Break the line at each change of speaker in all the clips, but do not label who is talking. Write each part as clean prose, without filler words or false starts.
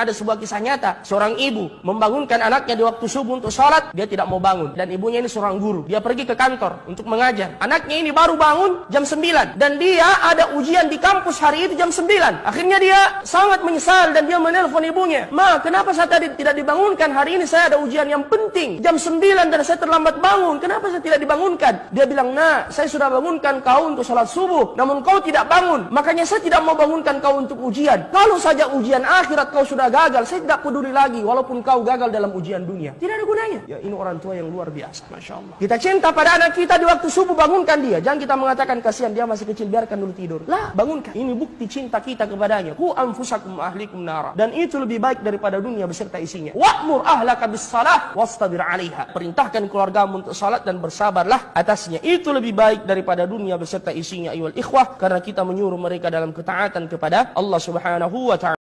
Ada sebuah kisah nyata, seorang ibu membangunkan anaknya di waktu subuh untuk sholat, dia tidak mau bangun. Dan ibunya ini seorang guru, dia pergi ke kantor untuk mengajar. Anaknya ini baru bangun jam 9, dan dia ada ujian di kampus hari itu jam 9. Akhirnya dia sangat menyesal dan dia menelpon ibunya, "Ma, kenapa saya tadi tidak dibangunkan? Hari ini saya ada ujian yang penting, jam 9 dan saya terlambat bangun. Kenapa saya tidak dibangunkan?" Dia bilang, "Nak, saya sudah bangunkan kau untuk sholat subuh, namun kau tidak bangun. Makanya saya tidak mau bangunkan kau untuk ujian. Kalau saja ujian akhirat kau sudah gagal, saya tidak peduli lagi walaupun kau gagal dalam ujian dunia. Tidak ada gunanya." Ya, ini orang tua yang luar biasa, Masya Allah. Kita cinta pada anak kita di waktu subuh, bangunkan dia. Jangan kita mengatakan kasihan dia masih kecil, biarkan dulu tidur. Lah, bangunkan. Ini bukti cinta kita kepadanya. Qu anfusakum ahlikum nara. Dan itu lebih baik daripada dunia beserta isinya. Wa'mur ahlaka bis salah wastabir 'alaiha. Perintahkan keluargamu untuk salat dan bersabarlah atasnya. Itu lebih baik daripada dunia beserta isinya, ayyuhal ikhwah, karena kita menyuruh mereka dalam ketaatan kepada Allah Subhanahu wa ta'ala.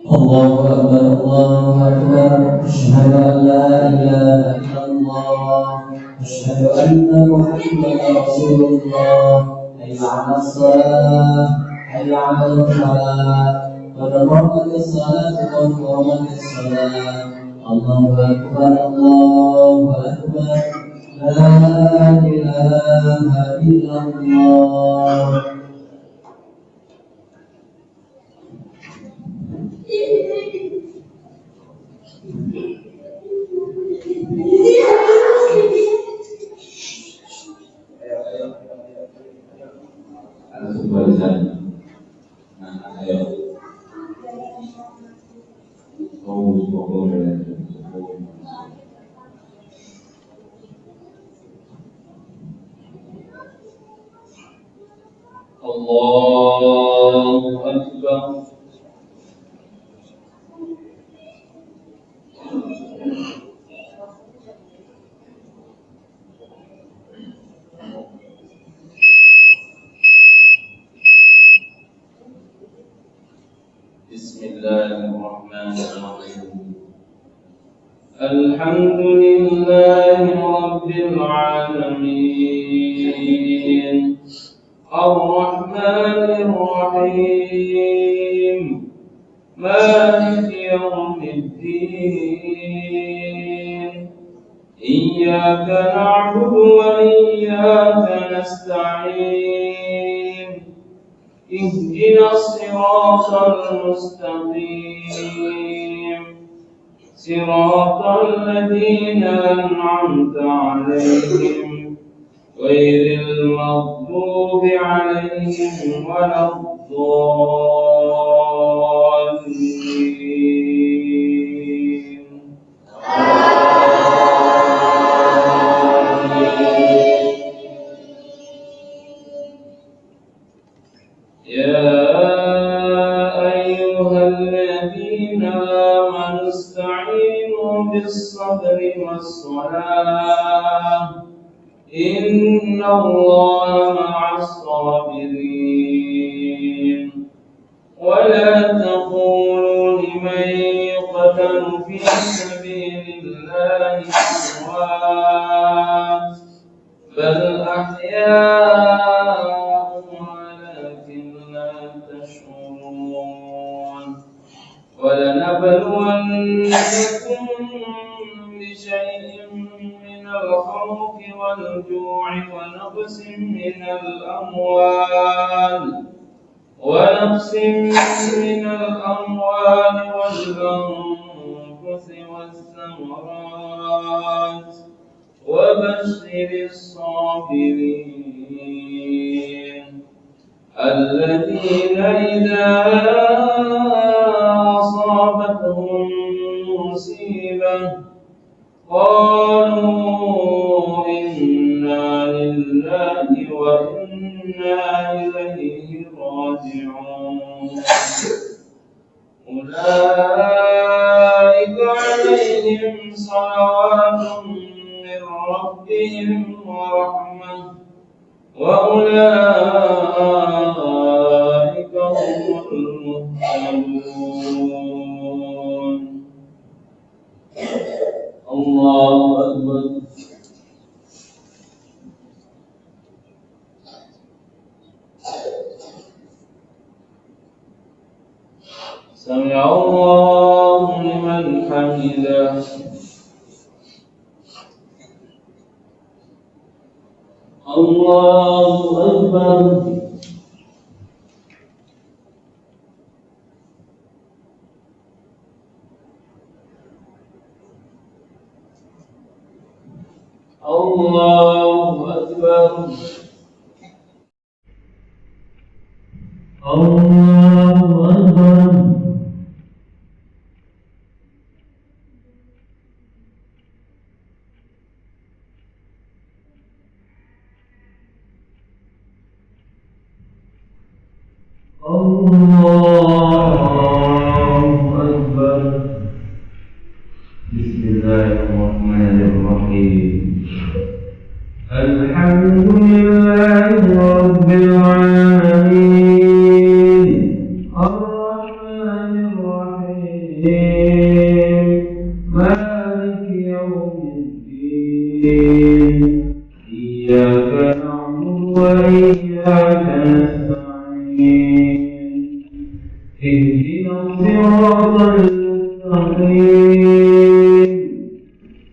الله أكبر الله أكبر أشهد أن لا إله إلا الله أشهد أن محمدا رسول الله حي على الصلاة حي على الفلاح قد قامت الصلاة قد قامت الصلاة الله أكبر الله أكبر لا إله إلا الله.
الله أكبر. بسم الله الرحمن الرحيم. الحمد لله رب العالمين الرحمن الرحيم مالك يوم الدين إياك نعبد وإياك نستعين اهدنا الصراط المستقيم صراط الذين أنعمت عليهم غير المغضوب عليهم ولا الضالين. يا أيها الذين آمنوا استعينوا بالصبر والصلاة إن الله مع الصابرين. ولا تقولوا لمن يقتل في سبيل الله أموات بل أحياء ولكن لا تشعرون. ولنبلونكم بشيء من الخوف والجوع ونقص من الأموال والأنفس والثمرات وبشر الصابرين الذين إذا أصابتهم مصيبة قالوا إنا لله وإنا إليه راجعون. أولئك عليهم صلوات من ربهم ورحمة وأولئك هم المهتدون. الله أكبر. سمع الله لمن حمده. الله أكبر. الله أكبر. الله أكبر. الله أكبر. بسم الله الرحمن الرحيم. الحمد لله رب العالمين الرحمن الرحيم مالك يوم الدين إياك نعبد وإياك نستعين اهدنا الصراط المستقيم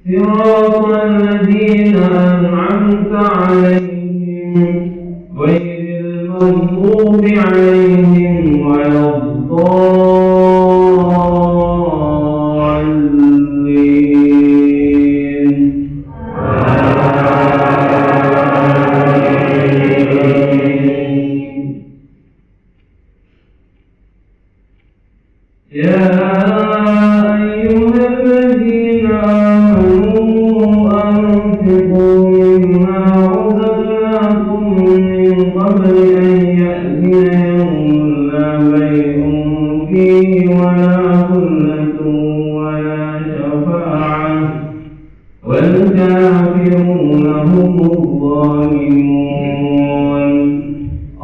صراط الذين أنعمت عليهم غير المغضوب عليهم ولا الضالين. يا أيها الذين آمنوا أنفقوا مما رزقناكم من قبل أن يأتي يوم لا بيع فيه ولا خلة ولا شفاعة والكافرون هم الظالمون.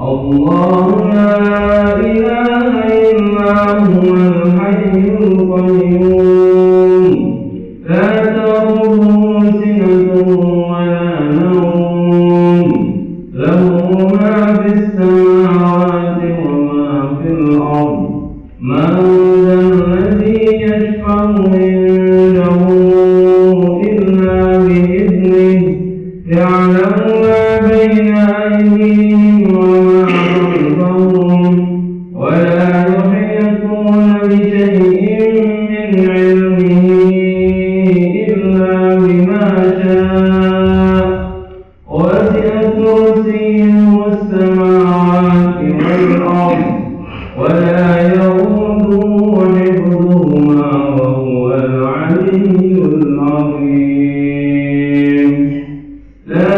الله لا إله إلا هو الحي القيوم لا تأخذه سنة ولا نوم له ما في السماوات وما في الأرض. من ذا الذي يشفع عنده إلا بإذنه يعلم ما بين أيديهم وما خلفهم ولا يحيطون بشيء من علمه إلا بما شاء وسع كرسيه السماوات والأرض ولا يؤوده حفظهما وهو العلي العظيم. لا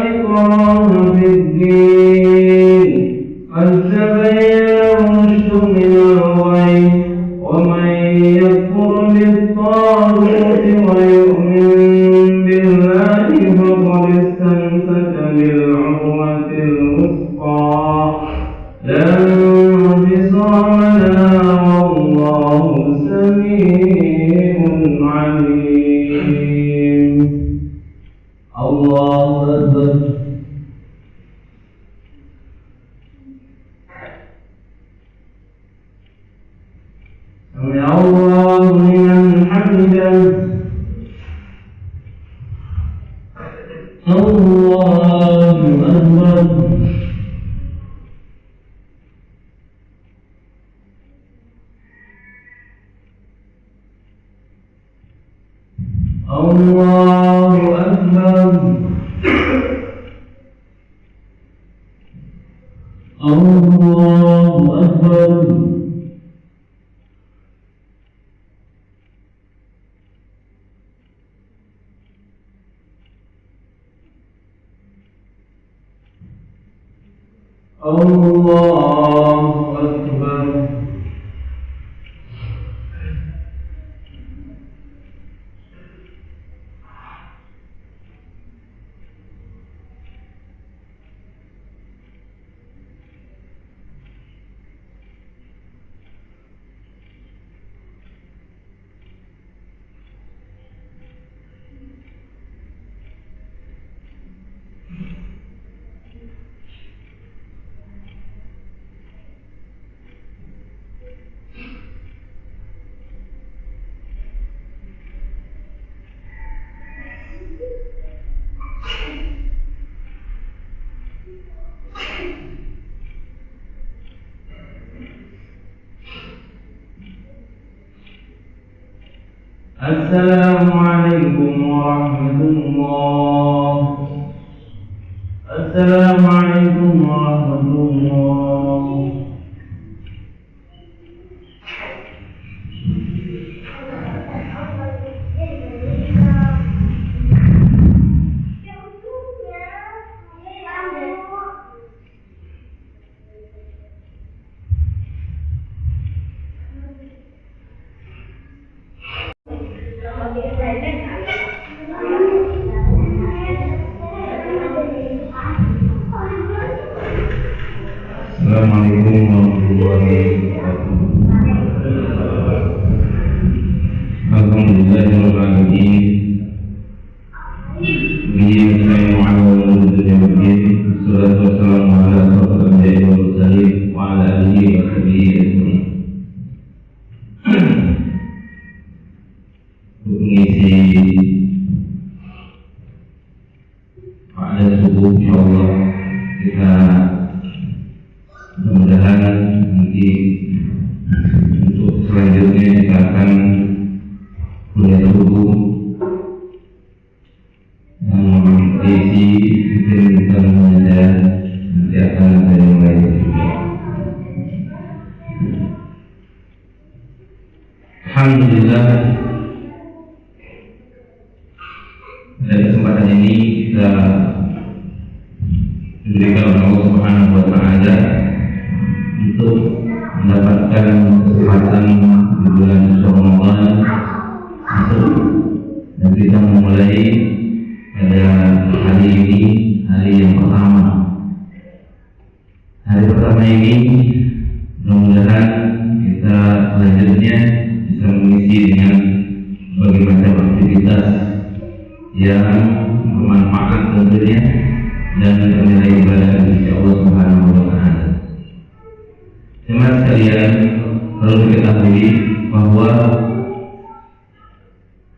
إكراه في الدين قد تبين الرشد من الغي ومن يكفر بالطاغوت ويؤمن بالله فقد استمسك بالعروة الوثقى لا انفصام لها والله سميع عليم. الله أكبر. سمع الله لمن حمده. الله أكبر. الله أكبر. الله أكبر. الله أكبر. Assalamualaikum warahmatullahi. Assalamualaikum warahmatullahi. Assalamualaikum warahmatullahi wabarakatuh. Alhamdulillahirabbil alamin. Bismillahirrahmanirrahim. Wassalatu wassalamu ala asyrofil anbiya'i wal mursalin wa ala alihi wa sahbihi ajma'in. Untuk mengisi pada subuh insyaallah kita mudah-mudahan nanti untuk selanjutnya kita akan kuliah subuh yang diisi mungkin kita mengajar nanti akan ada yang lain juga. Alhamdulillah pada kesempatan ini kita diberikan oleh Allah Subhanahu wa Ta'ala untuk mendapatkan kesempatan di bulan Ramadan masuk dan kita memulai pada hari ini, hari yang pertama. Hari pertama ini mudah-mudahan kita selanjutnya bisa mengisi dengan berbagai macam aktivitas yang bermanfaat tentunya dan bernilai ibadah dari Allah Subhanahu wa Ta'ala. Jemaah sekalian, perlu diketahui bahwa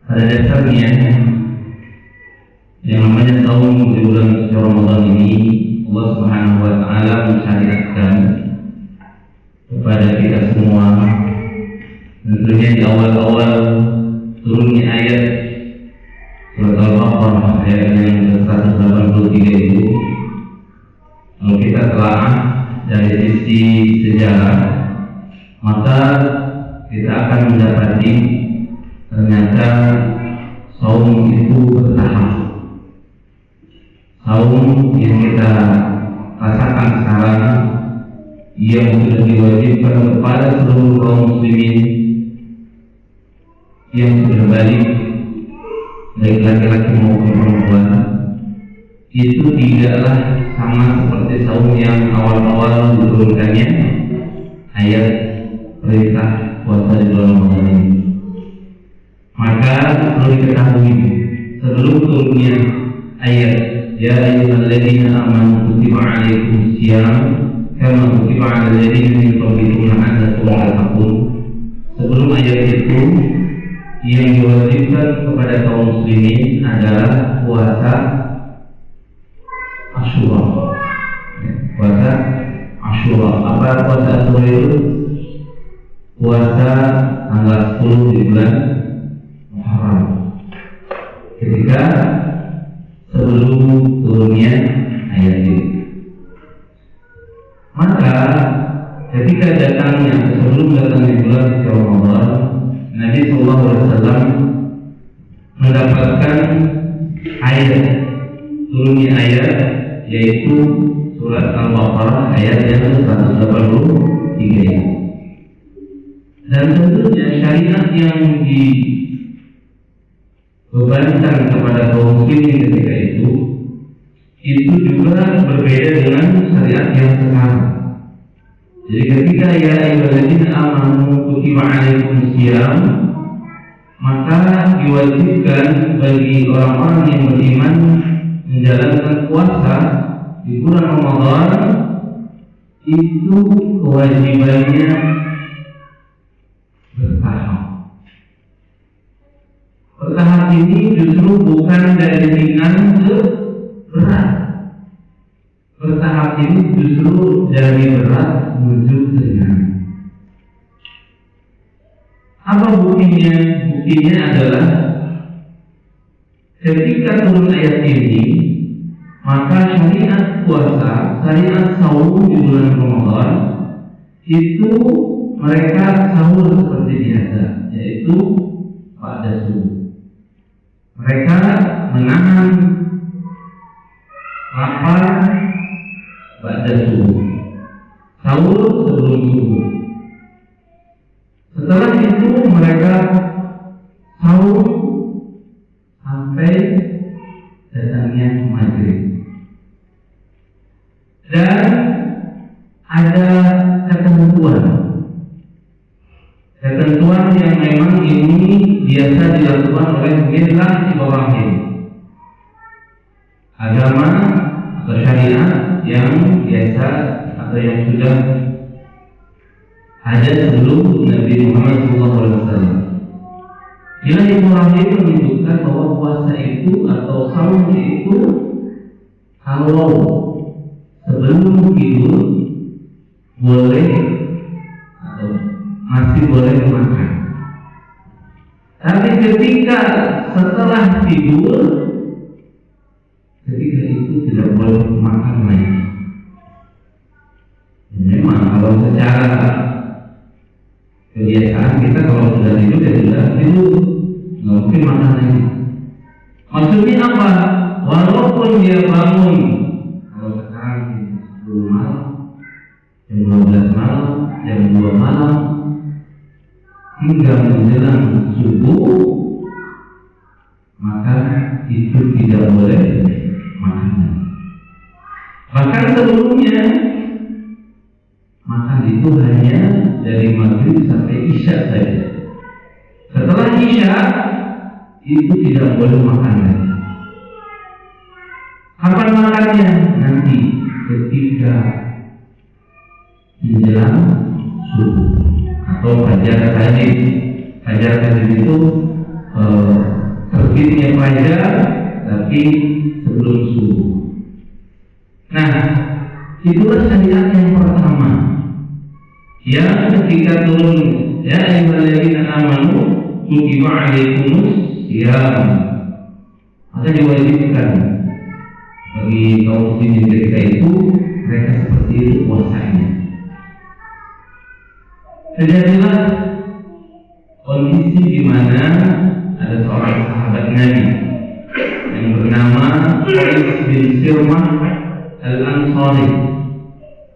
pada dasarnya yang namanya saum di bulan Ramadan ini Allah Subhanahu wa Ta'ala mensyariatkan kepada kita semua. Tentunya di awal-awal turunnya ayat surat Al-Baqarah ayat yang 183 itu, kalau kita telah dari sisi sejarah, maka kita akan mendapati ternyata saum itu bertahap. Saum yang kita rasakan sekarang yang sudah diwajibkan kepada seluruh kaum muslimin yang sudah balik, baik laki-laki maupun perempuan, itu tidaklah sama seperti saum yang awal-awal diturunkannya ayat perintah puasa di bulan Ramadan ini. Maka perlu diketahui sebelum turunnya ayat ya ayyuhalladzina amanu kutiba alaikumus syiyam kama kutiba alal ladzina min qablikum la'allakum tattaqun. Sebelum ayat itu yang diwajibkan kepada kaum muslimin adalah puasa Asyura. Puasa Asyura. Apa puasa Asyura itu? Puasa tanggal 10 di bulan Muharram. Ketika sebelum turunnya ayat ini. Maka ketika datangnya sebelum datangnya bulan Ramadan, Nabi Sallallahu Alaihi Wasallam mendapatkan ayat turunnya ayat, yaitu surat Al-Baqarah ayat yang 183. Dan tentunya syariat yang dibebankan kepada kaum muslimin ketika itu juga berbeda dengan syariat yang sekarang. Jadi ketika ya ayyuhalladzina amanu kutiba alaikumus syiyam, maka diwajibkan bagi orang-orang yang beriman menjalankan puasa di bulan Ramadan, itu kewajibannya bertahap. Bertahap ini justru bukan dari ringan ke berat. Bertahap ini justru dari berat menuju ke ringan. Apa buktinya? Buktinya buktinya adalah ketika turun ayat ini, maka syariat puasa, syariat saum di bulan Ramadan itu mereka sahur seperti biasa, yaitu pada subuh. Mereka menahan lapar pada subuh, sahur sebelum subuh. Setelah itu mereka sahur sampai datangnya maghrib. Dan ada ketentuan yang memang ini biasa dilakukan oleh millah Ibrahim, agama atau syariat yang biasa atau yang sudah ada sebelum Nabi Muhammad SAW. Bila Ibrahim menunjukkan bahwa puasa itu atau saum itu kalau sebelum tidur boleh atau masih boleh makan. Tapi ketika setelah tidur, ketika itu tidak boleh makan lagi. Memang kalau secara kebiasaan kita kalau sudah tidur ya sudah tidur, nggak mungkin makan lagi. Maksudnya apa? Walaupun dia bangun, kalau sekarang sebelum malam, jam 12 malam, jam 2 malam, hingga menjelang subuh, maka itu tidak boleh makan. Bahkan sebelumnya makan itu hanya dari maghrib sampai isya saja. Setelah isya itu tidak boleh makan lagi. Kapan makannya? Nanti ketika menjelang subuh atau fajar tadi. Fajar tadi itu terbitnya fajar tapi sebelum subuh. Nah, itulah syariat yang pertama yang ketika turun, ya ayyuhalladzina amanu kutiba alaikumus syiyam, maka diwajibkan bagi kaum muslimin ketika itu mereka seperti itu puasanya. Terjadilah kondisi di mana ada seorang sahabat Nabi yang bernama Qais bin Sirmah Al-Ansari.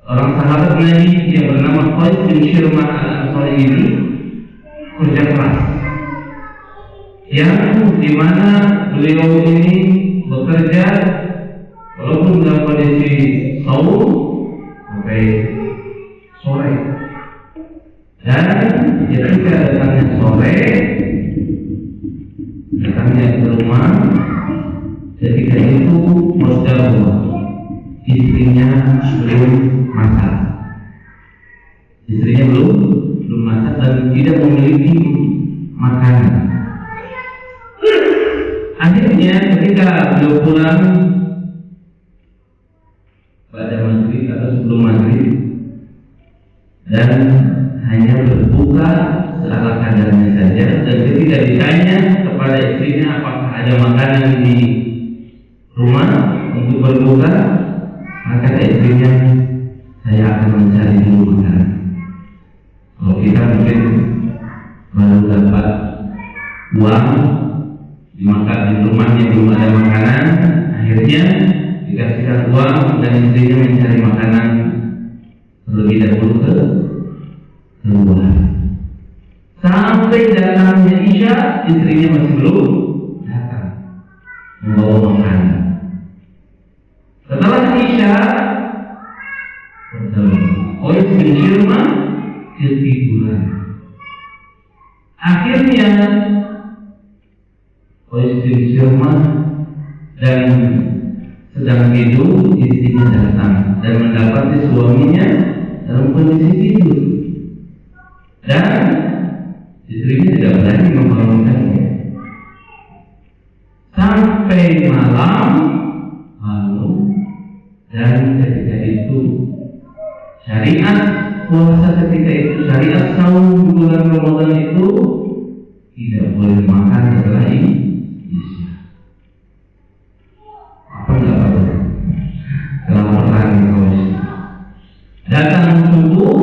Orang sahabat Nabi yang bernama Qais bin Sirmah Al-Ansari ini kerja keras, yang dimana beliau ini bekerja walaupun dalam kondisi saum sampai sore. Dan ketika datangnya sore, datangnya ke rumah, ketika itu Musdalifah, istrinya belum masak. Istrinya belum masak dan tidak memiliki makanan. Akhirnya ketika beliau pulang pada maghrib atau sebelum maghrib dan hanya berbuka seala kadarnya saja, dan ketika ditanya kepada istrinya apakah ada makanan di rumah untuk berbuka, maka kata istrinya, saya akan mencari dulu makanan. Kalau kita mungkin baru dapat uang dimakan di rumahnya belum ada makanan, akhirnya dikasihkan uang dan istrinya mencari makanan terlebih dahulu ke luar. Sampai datangnya isya, istrinya masih belum datang membawa makanan. Setelah isya, Qais bin Sirmah ketiduran. Akhirnya Qais bin Sirmah dan sedang tidur, istrinya datang dan mendapati suaminya dalam kondisi tidur. Dan istrinya tidak berani membangunkannya sampai malam lalu. Dan ketika itu syariat puasa, ketika itu syariat saum bulan Ramadan itu tidak boleh makan setelah Isya. Apa enggak tahu? Kelaparan kau. Datang subuh,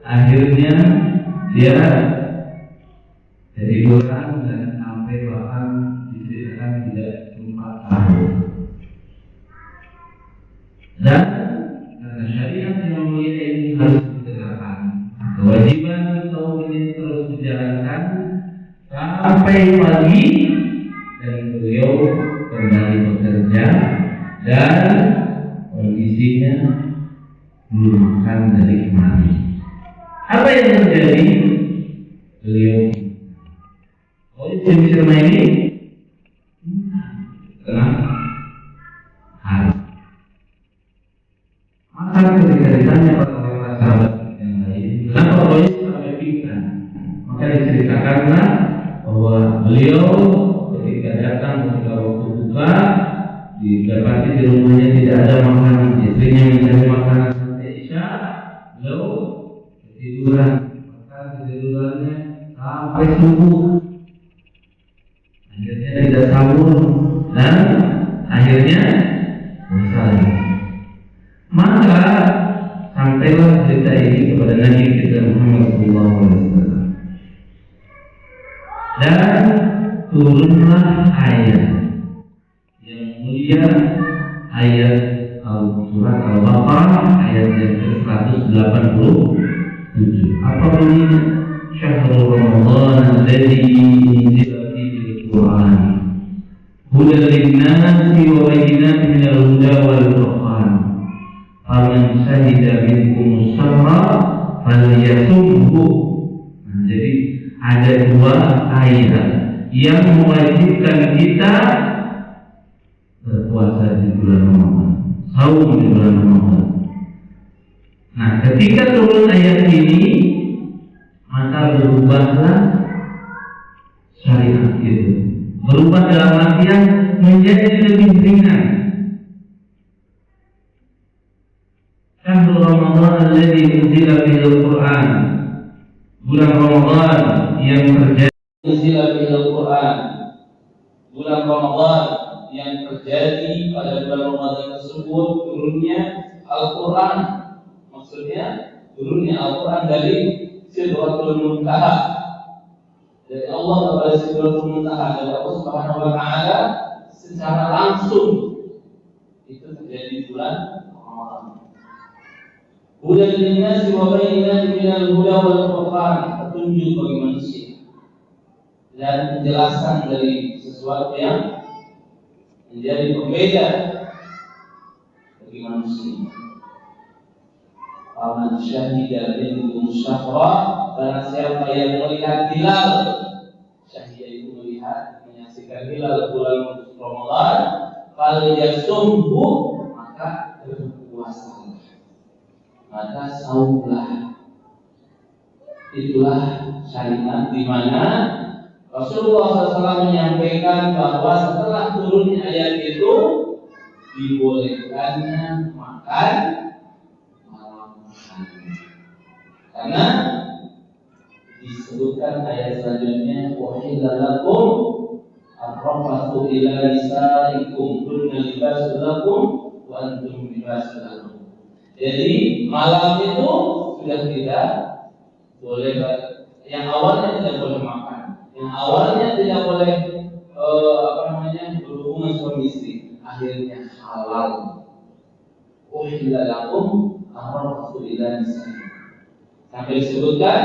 akhirnya dia jadi orang dan sampai bahkan diceritakan tidak sempat tahun. Dan karena syariat yang mulia ini harus ditegakkan, kewajiban kaum ini terus dijalankan sampai pagi, dan beliau kembali bekerja dan kondisinya belum makan dari kemarin. Apa yang terjadi? Beliau bisa main ini kenapa? Harus. Maka ketika ditanya oleh sahabat yang lain, kenapa Rois sampai pingsan? Maka diceritakanlah bahwa beliau ketika datang ketika waktu buka didapati di rumahnya tidak ada makanan, istrinya mencari makanan sampai Isya, beliau ketiduran, maka ketidurannya sampai subuh. Akhirnya tidak sahur dan akhirnya bosan. Maka sampailah cerita ini kepada Nabi kita Muhammad SAW, dan turunlah ayat yang mulia, ayat surat Al-Baqarah ayat yang ke-187. Apa bunyinya? Syahrul Ramadan alladzi unzila fihi al-Qur'an hudan lin-nasi wa bayyinatin minal huda wal furqan faman syahida minkum syahra falyasumhu. Jadi ada dua ayat yang mewajibkan kita berpuasa di bulan Ramadan, saum di bulan Ramadan. Nah, ketika turun ayat ini, maka berubahlah syariat itu. Berubah dalam artian menjadi lebih ringan. Syahrul Ramadan alladzi unzila fihi al-Qur'an. Bulan Ramadan yang terjadi unzila fihi al-Qur'an. Bulan Ramadan yang terjadi pada bulan Ramadan tersebut turunnya Al-Qur'an. Maksudnya turunnya Al-Qur'an dari Sidratul Muntaha, dari Allah kepada Sidratul Muntaha, dari Allah Subhanahu wa taala secara langsung. Itu terjadi bulan Ramadan. Hudan lin-nasi wa bayyinatin minal huda wal furqan, petunjuk bagi manusia dan penjelasan dari sesuatu yang menjadi pembeda bagi manusia. Faman syahida minkum syahra, barang siapa yang melihat hilal, syahida itu melihat, menyaksikan hilal bulan Ramadan, falyasumhu, maka berpuasalah, maka saumlah. Itulah syariat di mana Rasulullah SAW menyampaikan bahwa setelah turunnya ayat itu dibolehkannya makan malam hari, karena disebutkan ayat selanjutnya wahilla lakum ar-rafathu ila nisaikum kunna libasul lakum wa antum libasul lakum. Jadi malam itu sudah tidak boleh, yang awalnya tidak boleh makan, yang awalnya tidak boleh berhubungan suami istri, akhirnya halal. Uhilla lakum ar-rafathu ila nisaikum, sampai disebutkan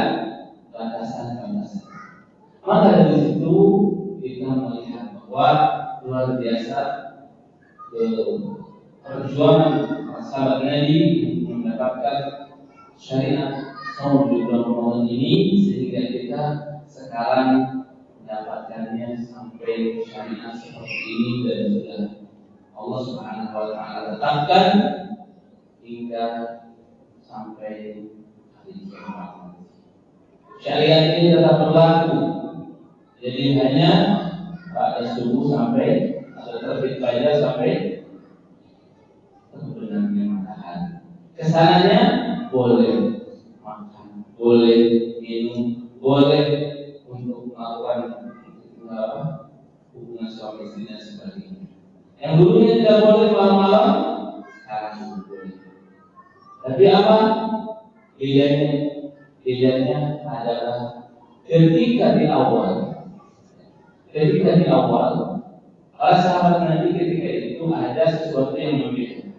batasan-batasan. Maka dari situ kita melihat bahwa luar biasa perjuangan sahabat Nabi untuk mendapatkan syariat saum di bulan Ramadan ini, sehingga kita sekarang mendapatkannya sampai syariat seperti ini, dan sudah Allah Subhanahu wa taala tetapkan hingga sampai hari kiamat. Syariat ini tetap berlaku. Jadi hanya pada subuh sampai atau terbit fajar sampai terbenamnya matahari. Kesananya boleh makan, boleh minum, boleh
untuk melakukan hubungan suami istri dan sebagainya. Yang dulunya tidak boleh malam-malam, sekarang boleh. Tapi apa? Pilihannya adalah ketika di awal, para sahabat Nabi ketika itu ada sesuatu yang berbeda.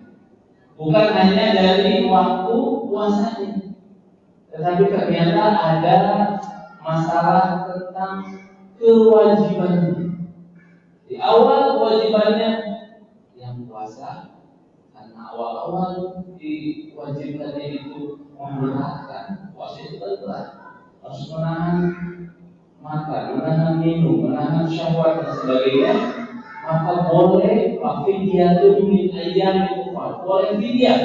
Bukan hanya dari waktu puasanya, tetapi ternyata ada masalah tentang kewajibannya. Di awal kewajibannya yang puasa, karena awal-awal diwajibkannya itu memberatkan. Puasa itu berat, harus menahan makan, menahan minum, menahan syahwat dan sebagainya. Maka boleh fidyatun min ayyamin ukhra, boleh fidyah.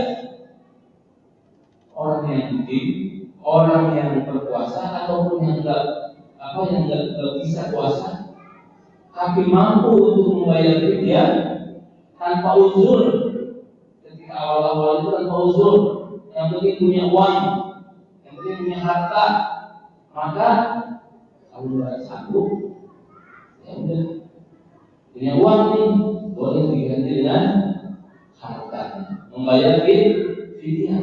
Orang yang berpuasa ataupun yang enggak bisa puasa, tapi mampu untuk membayar fidyah tanpa uzur. Ketika awal-awal itu tanpa uzur, yang penting punya uang, yang penting punya harta, maka kalau tidak sanggup, ya udah, punya uang nih, boleh diganti dengan harta, membayar fidyah.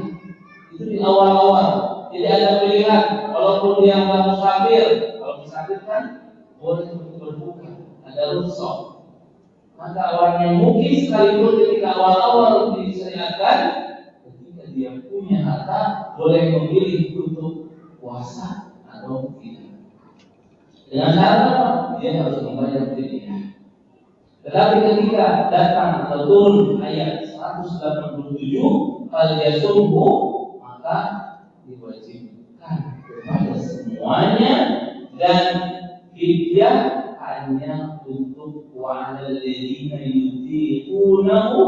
Itu di awal-awal. Tidak ada pilihan, walaupun dia nggak musafir. Kalau musafir kan boleh untuk berbuka, ada rukhsah. Maka orang yang mungkin sekalipun ketika awal-awal disyariatkan, ketika dia punya harta, boleh memilih untuk puasa atau tidak. Dengan syarat apa? Dia harus membayar fidyah. Tetapi ketika datang atau turun ayat 187, falyasumhu, maka diwajibkan kepada semuanya, dan fidyah hanya untuk wa'alal ladzina yutiqunahu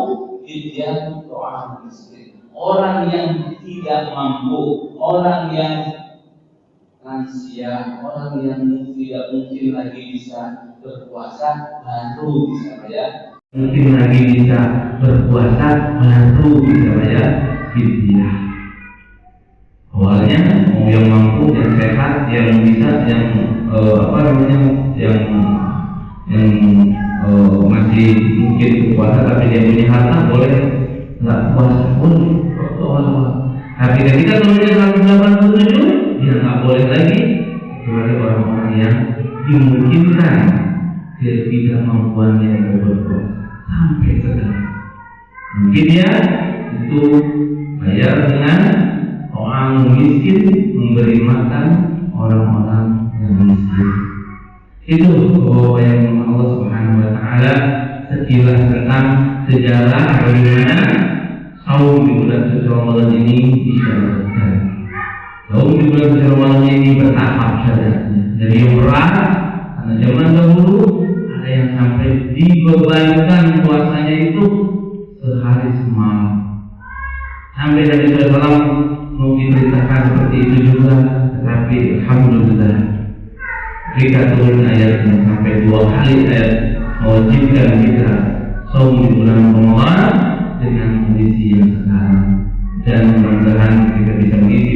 fidyatun ta'am miskin. Orang yang tidak mampu, orang yang lansia, orang yang tidak mungkin lagi bisa berpuasa, baru bisa bayar.
Mungkin lagi bisa berpuasa, baru bisa bayar fidyah. Awalnya yang mampu, yang sehat, yang bisa, yang masih mungkin berpuasa tapi dia punya harta, boleh nggak puasa pun. Tapi ketika turunnya 187, dia nggak boleh lagi, kecuali orang-orang yang dimungkinkan ketidakmampuannya untuk berpuasa sampai sekarang. Mungkin dia itu bayar dengan orang miskin, memberi makan orang-orang yang miskin. Itu yang Allah Subhanahu wa Ta'ala sekilas tentang sejarah bagaimana saum di bulan suci Ramadan ini disyaratkan. Saum di bulan suci Ramadan ini bertahap syaratnya. Dari yang berat, karena zaman dahulu ada yang sampai dibebankan puasanya itu sehari semalam. Sampai Nabi SAW mau diperintahkan seperti itu juga, tetapi alhamdulillah ketika turun ayatnya sampai 2 kali ayat mewajibkan kita saum di bulan Ramadan dengan kondisi yang sekarang, dan mudah-mudahan kita bisa mengisi